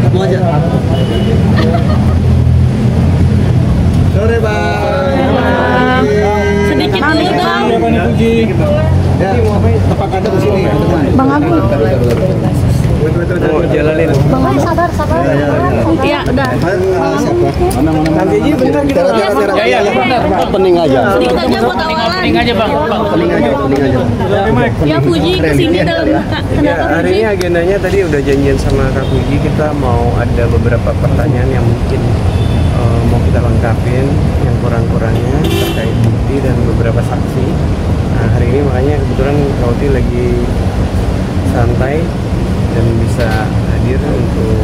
Aku aja. Sore Bang. Sedikit dulu Bang. Ya, tempat Anda di sini. Bang Agung. Oh, jalanin. Bang Agung sabar. Iya, udah. Siapa? Nanti aja bentar kita. Ya, benar. Pening aja. Sedikit aja buat awalan. Pening aja Bang. Pening aja. Ya Fuji kesini dalam kenapa Hari Fuji? ini agendanya tadi udah janjian sama Kak Puji, kita mau ada beberapa pertanyaan yang mungkin mau kita lengkapin yang kurang-kurangnya terkait bukti dan beberapa saksi. Nah, hari ini makanya kebetulan Kak Uti lagi santai dan bisa hadir untuk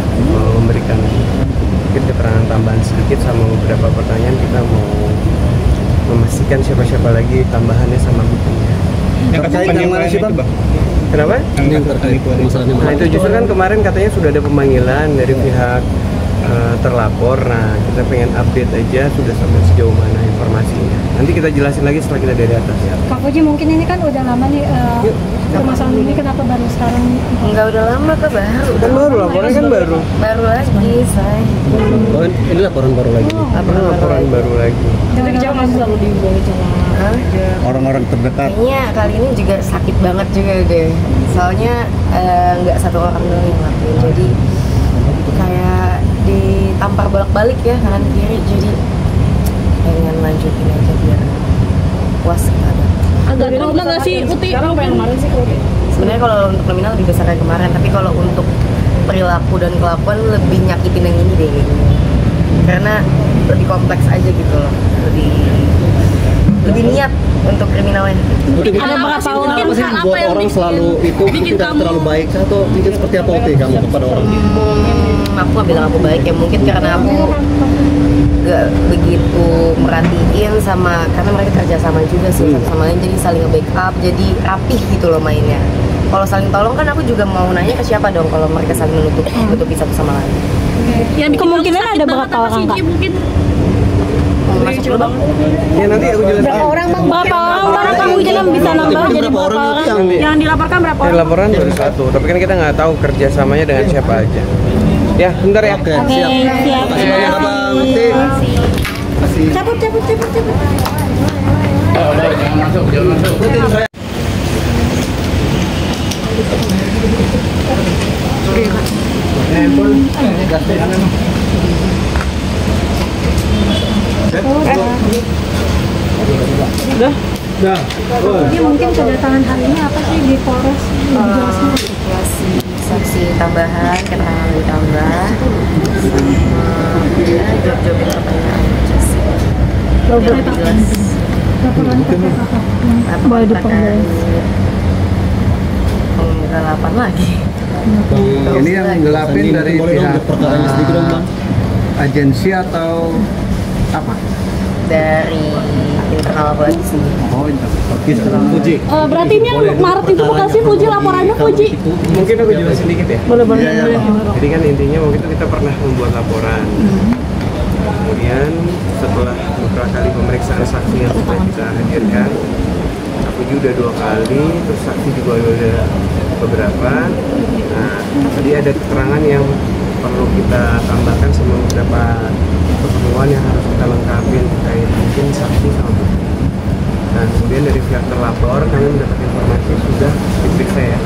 memberikan mungkin keterangan tambahan sedikit sama beberapa pertanyaan. Kita mau memastikan siapa-siapa lagi tambahannya sama buktinya. Terkait yang mana sih Bang? Kenapa? Yang terkait masalahnya Nah itu justru kan kemarin katanya sudah ada pemanggilan dari pihak terlapor. Nah kita pengen update aja sudah sampai sejauh mana informasinya. Nanti kita jelasin lagi setelah kita dari atas ya. Kak Fuji, mungkin ini kan udah lama nih permasalahan ini, kenapa baru sekarang? Enggak, udah lama ke baru. Kan baru laporannya kan baru. Baru lagi, say. Oh, ini laporan baru lagi. Laporan baru lagi. Dari jauh masih selalu dibawa Hah? Orang-orang terdekat. Kayaknya kali ini juga sakit banget juga deh. Soalnya nggak satu orang doang yang ngelakuin. Jadi kayak ditampar bolak-balik ya kanan kiri. Jadi pengen lanjutin aja biar puas ada. Agak terbuka nggak sih Uti? Sekarang apa yang kemarin sih Kak? Sebenarnya kalau untuk kriminal lebih besar dari kemarin, tapi kalau untuk perilaku dan kelakuan lebih nyakitin yang ini deh kayaknya. Karena lebih kompleks aja gitu loh. Lebih niat untuk kriminalnya. Ada berapa orang Apa sih buat orang selalu itu bikin tidak kamu terlalu baik atau mungkin seperti apa Uti kamu kepada orang? Aku nggak bilang aku baik ya, mungkin karena aku gak begitu merhatiin sama, karena mereka kerja sama juga sih satu sama lain, jadi saling nge-backup, jadi rapih gitu loh mainnya. Kalau saling tolong kan aku juga mau nanya ke siapa dong kalau mereka saling menutupi satu sama lain. yang bikin Kemungkinan kamu ada sakit berapa banget apa orang, sih, Kak? Ji, mungkin Masuk dulu Bang. Ya nanti aku jelasin. Berapa orang Bang? berapa orang Kang Ujana bisa nambah jadi Berapa berapa orang orang itu yang dilaporkan berapa Dari orang? laporan baru satu, tapi kan kita nggak tahu kerjasamanya dengan siapa aja. Ya, bentar ya. Oke, siap. siap. Terima kasih banyak Bang Uti. Kasih. Cabut. Jangan masuk. Jadi mungkin kedatangan hari ini apa sih di Polres? Jelasnya. Saksi tambahan, keterangan ditambah, sama ya job-jobin pertanyaan aja sih. Lebih jelas. Laporan TPK Laporan terkait penggelapan lagi. Ini yang gelapin dari Boleh dong pihak perkaranya sedikit dong Bang. agensi atau apa? Dari internal aku lagi sih. Oh, Fuji. Berarti ini yang Maret itu bukan sih Fuji laporannya Fuji? Mungkin aku jelasin sedikit ya. Boleh. Jadi kan intinya waktu itu kita pernah membuat laporan. Kemudian setelah beberapa kali pemeriksaan saksi yang sudah kita hadirkan, aku juga udah 2 kali, terus saksi juga udah beberapa. Nah, tadi ada keterangan yang perlu kita tambahkan sama beberapa pertemuan yang harus kita lengkapi terkait mungkin saksi sama bukti. Nah, kemudian dari pihak terlapor kami mendapat informasi sudah diperiksa ya,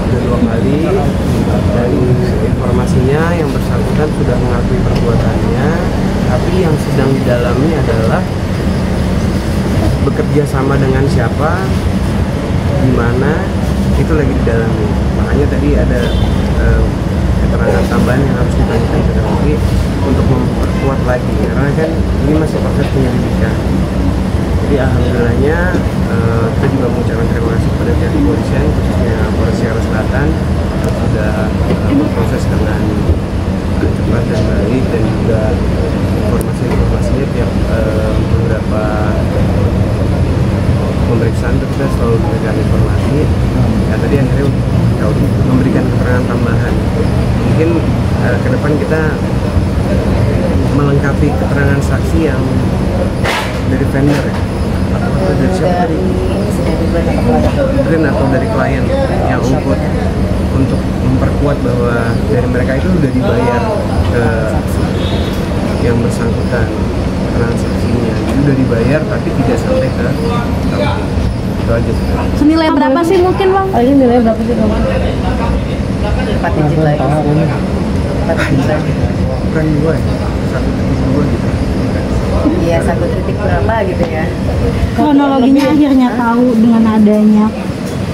sudah 2 kali, dan informasinya yang bersangkutan sudah mengakui perbuatannya, tapi yang sedang didalami adalah bekerja sama dengan siapa, di mana, itu lagi didalami. Makanya tadi ada keterangan tambahan yang harus ditanyakan ke kami untuk memperkuat lagi, karena kan ini masih proses penyelidikan. Jadi alhamdulillahnya kita juga mengucapkan terima kasih kepada pihak kepolisian, khususnya Polres Jakarta Selatan, sudah memproses dengan cepat dan baik, dan juga informasinya tiap beberapa pemeriksaan itu kita selalu memberikan informasi. Ya tadi akhirnya memberikan keterangan tambahan. Mungkin ke depan kita melengkapi keterangan saksi yang dari vendor ya. atau dari siapa? Dari ini sih, dari brand atau klien. Brand atau dari klien yang untuk memperkuat bahwa dari mereka itu udah dibayar ke yang bersangkutan transaksinya, jadi udah dibayar tapi tidak sampai ke itu aja sih. Senilai berapa sih mungkin bang? Ini nilai berapa sih kamu? 4 digit lagi. 4 digit lagi. Bukan 2 ya, 1.2 gitu. Iya, 1 titik berapa gitu ya. Kronologinya akhirnya tahu dengan adanya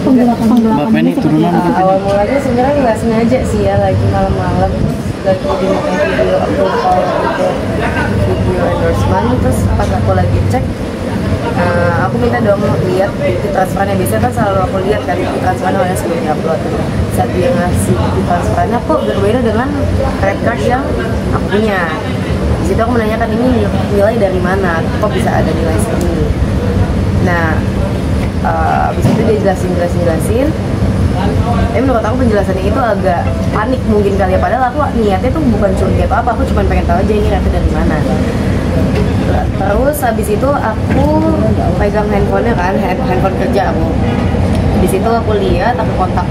penggelapan ini seperti apa? Awal mulanya sebenarnya nggak sengaja sih ya, lagi malam-malam lagi di video approval gitu, video endorsement, terus pas aku lagi cek aku minta dong lihat bukti transferannya. Biasanya kan selalu aku lihat kan bukti transferannya oleh sebelum diupload. Saat dia ngasih bukti transferannya kok berbeda dengan credit card yang aku punya. Di situ aku menanyakan ini nilai dari mana, kok bisa ada nilai segini. Nah, abis itu dia jelasin. Menurut aku penjelasannya itu agak panik mungkin kali ya, padahal aku niatnya tuh bukan curiga atau apa, aku cuma pengen tahu aja ini rate dari mana. Terus habis itu aku pegang handphonenya kan, handphone kerja aku. Di situ aku lihat, aku kontak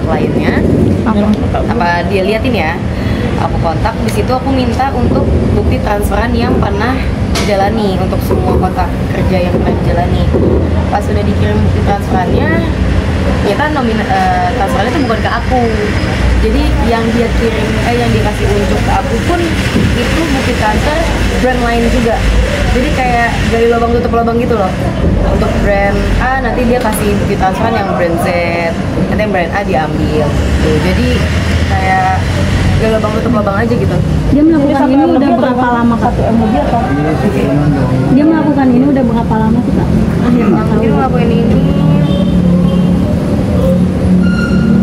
lainnya. Apa dia liatin ya? Aku kontak, di situ aku minta untuk bukti transferan yang pernah dijalani untuk semua kontak kerja yang pernah dijalani. Pas udah dikirim bukti transferannya, ternyata transferannya itu bukan ke aku. Jadi yang dia kirim, yang dikasih unjuk ke aku pun itu bukti transfer brand lain juga. Jadi kayak gali lubang tutup lubang gitu loh. Untuk brand A nanti dia kasih bukti transfer yang brand Z, nanti yang brand A diambil. Tuh, jadi kayak gali lubang tutup lubang aja gitu. Dia melakukan ini udah berapa lama kak? Dia melakukan ini udah berapa lama sih kak? Akhirnya tahu. Mungkin ngelakuin ini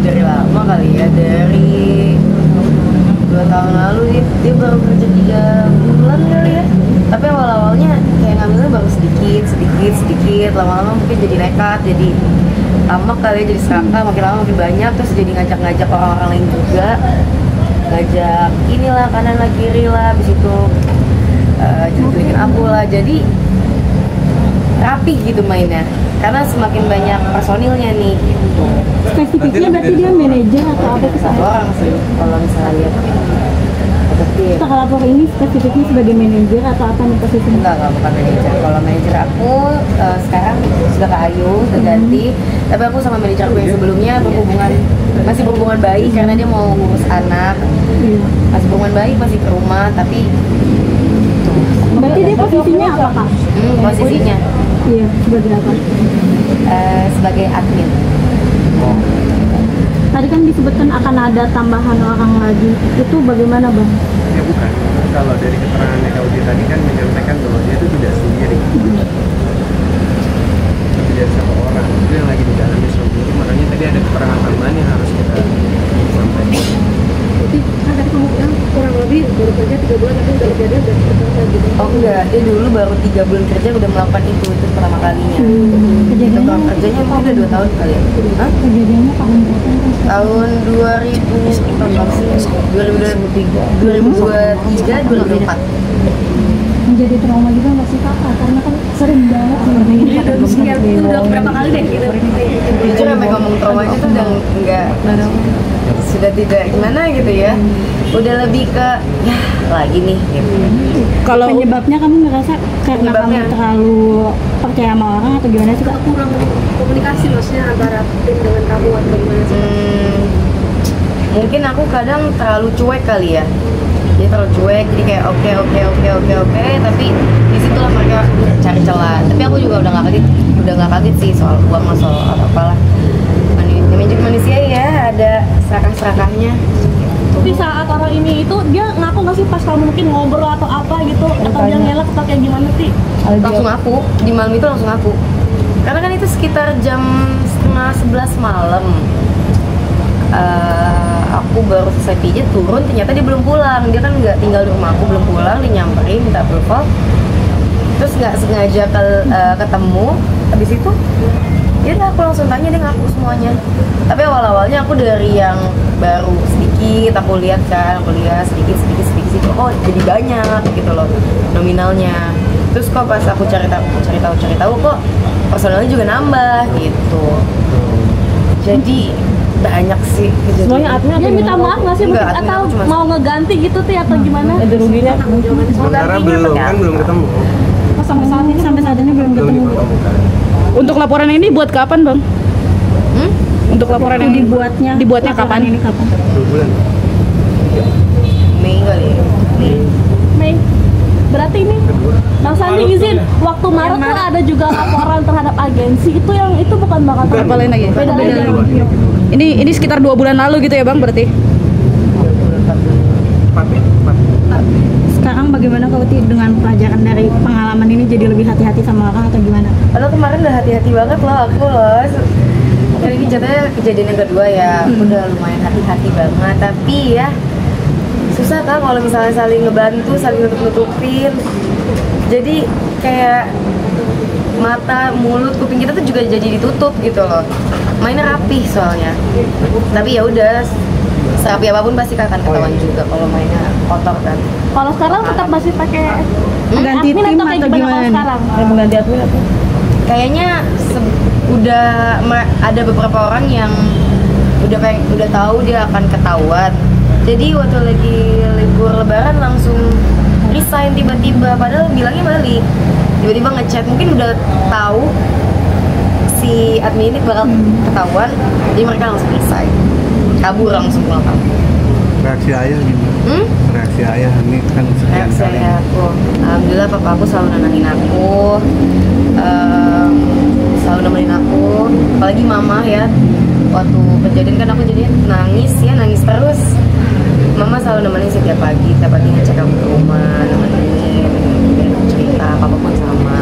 dari lama kali ya, dari 2 tahun lalu dia baru kerja 3 bulan kali ya. Tapi awal-awalnya kayak ngambilnya baru sedikit, lama-lama mungkin jadi nekat, jadi lama kali ya, jadi serakah, makin lama makin banyak, terus jadi ngajak-ngajak orang-orang lain juga, ngajak inilah kanan lah kiri lah, habis itu julitin aku lah, jadi rapi gitu mainnya, karena semakin banyak personilnya nih gitu. Spesifiknya berarti dia manajer atau apa sih? Satu orang sih kalau misalnya lihat tim. Kita lapor ini spesifiknya sebagai manajer atau apa nih posisinya? Enggak, bukan manajer. Kalau manajer aku sekarang sudah ke Ayu, sudah ganti. Tapi aku sama manajer aku yang sebelumnya masih berhubungan baik karena dia mau ngurus anak. Masih berhubungan baik, masih ke rumah, tapi berarti dia posisinya apa kak? Posisinya Iya, sebagai apa? Sebagai admin. Tadi kan disebutkan akan ada tambahan orang lagi, itu bagaimana bang? Ya bukan, kalau dari keterangannya Kaudi tadi kan menyampaikan bahwa dia itu tidak sendiri, tapi dari satu orang itu yang lagi di dalamnya sendiri, makanya tadi ada keterangan tambahan yang harus kita sampaikan. Jadi kan tadi kamu bilang kurang lebih baru kerja 3 bulan tapi udah kejadian udah seperti gitu. Oh enggak, dia dulu baru 3 bulan kerja udah melakukan itu pertama kalinya. Kejadiannya Kerjanya emang udah 2 tahun kali ya? Hah? Kejadiannya tahun berapa? Tahun 2023, 2024. Menjadi trauma juga nggak sih kak? Karena kan sering banget Itu udah berapa kali deh gitu. Jujur sampai ngomong trauma itu udah enggak, sudah tidak gimana gitu ya. Udah lebih ke ya lagi nih gitu. Kalau penyebabnya kamu ngerasa karena Penyebabnya? kamu terlalu percaya sama orang atau gimana sih kak? Kurang komunikasi maksudnya antara tim dengan kamu atau gimana sih? Mungkin aku kadang terlalu cuek kali ya. Dia terlalu cuek, jadi kayak oke, tapi disitulah mereka cari celah. Tapi aku juga udah nggak kaget sih soal uang atau soal apalah. Namanya manusia ya, ada serakah-serakahnya. Tapi saat orang ini itu dia ngaku nggak sih pas kamu mungkin ngobrol atau apa gitu, atau dia ngelak atau kayak gimana sih? Langsung aku di malam itu langsung aku, karena kan itu sekitar jam 10:30 malam. Aku baru selesai pijat turun, ternyata dia belum pulang. Dia kan nggak tinggal di rumah aku, belum pulang. Dia nyamperin minta approval, terus nggak sengaja ketemu. Habis itu ya udah aku langsung tanya, dia ngaku semuanya. Tapi awalnya aku dari yang baru sedikit, aku lihat sedikit, oh jadi banyak gitu loh nominalnya. Terus kok pas aku cari tahu kok personalnya juga nambah gitu. Jadi banyak sih kejadian. Semuanya admin Dia minta maaf nggak sih? Enggak, Mungkin admin atau aku cuma- mau ngeganti gitu tuh atau gimana? ada ruginya. Sementara belum kan belum ketemu. Oh, sampai saat ini belum Belum ketemu. dipertemukan. Untuk laporan ini buat kapan, Bang? Untuk laporan Yang ini dibuatnya kapan? Ini kapan? 2 bulan. Mei kali ya. Mei. Berarti ini Bang Sandi izin waktu Maret tuh ada juga laporan terhadap agensi itu bukan bakal Apa lain lagi? Beda lagi. Ini sekitar 2 bulan lalu gitu ya, Bang, berarti? 4 ya? 4. Sekarang bagaimana kalau dengan pelajaran dari pengalaman ini jadi lebih hati-hati sama orang atau gimana? Padahal kemarin udah hati-hati banget loh aku loh. Kali ini jatuhnya kejadian yang kedua ya, aku udah lumayan hati-hati banget. Tapi ya susah kan kalau misalnya saling ngebantu, saling nutup-nutupin. Jadi kayak mata, mulut, kuping kita tuh juga jadi ditutup gitu loh. Mainnya rapih soalnya. Tapi ya udah, serapi apapun pasti akan ketahuan juga kalau mainnya kotor kan. Kalau sekarang tetap masih pakai Ganti admin tim atau kayak atau gimana gimana? kalau sekarang? Mengganti admin apa? Kayaknya udah ada beberapa orang yang udah tahu dia akan ketahuan. Jadi waktu lagi libur lebaran langsung resign tiba-tiba, padahal bilangnya balik. Tiba-tiba ngechat, mungkin udah tahu si admin ini bakal ketahuan, jadi mereka langsung resign. Kabur langsung pulang kampung. Reaksi ayah gimana? Reaksi ayah ini kan sekian Reaksi kali. aku, alhamdulillah papa aku selalu nenangin aku, selalu nemenin aku, apalagi mama ya. Waktu kejadian kan aku jadi nangis terus. Mama selalu nemenin setiap pagi ngecek aku ke rumah, nemenin cerita, papa pun sama.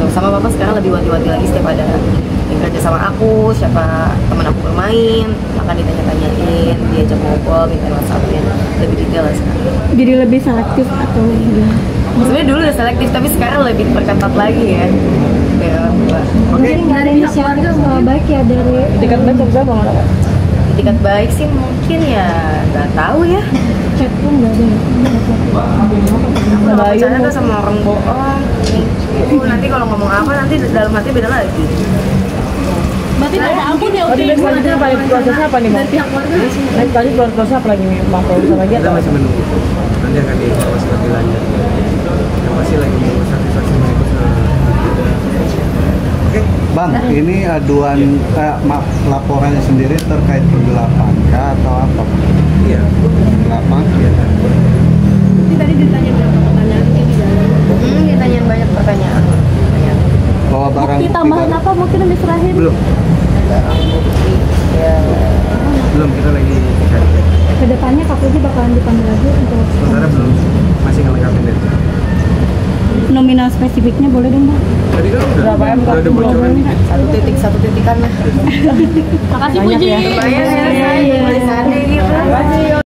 Tuh, sama papa sekarang lebih wanti-wanti lagi setiap ada yang kerja sama aku, siapa teman aku bermain, maka ditanya-tanyain, diajak ngobrol, minta WhatsApp-nya, lebih detail lah sekarang. Jadi lebih selektif atau gimana? Sebenarnya dulu udah selektif, tapi sekarang lebih perketat lagi ya. Mungkin dari keluarga baik ya dari Dekat banget sama Bang. Etikat baik sih mungkin ya nggak tahu ya. chat pun nggak ada. Aku nggak percaya tuh sama orang bohong. Nanti kalau ngomong apa nanti dalam hati beda lagi. Berarti nggak ada ampun ya? Berarti next selanjutnya apa nih? Prosesnya apa nih, Bang? Next tadi proses apa lagi nih, Bang? Proses lagi Kita atau? masih menunggu. Nanti akan dievaluasi lebih lanjut. Yang masih lagi menunggu saksi-saksi mereka. Oke. Bang, ini aduan laporannya sendiri terkait penggelapan kah atau apa? Iya. Penggelapan? Iya. Ini tadi ditanya berapa pertanyaan ini di dalam. Ditanyain banyak pertanyaan. Bawa barang Bukti tambahan apa mungkin yang diserahin? Belum. Bukti ya. Belum, kita lagi cari. Kedepannya Kapolri bakalan dipanggil lagi untuk Sementara belum. Masih ngelengkapin deh. nominal spesifiknya boleh dong Bang? Tadi kan udah ada bocoran dikit. Satu titikan lah. Makasih Banyak Puji. ya. Lumayan ya, saya tulisannya gitu.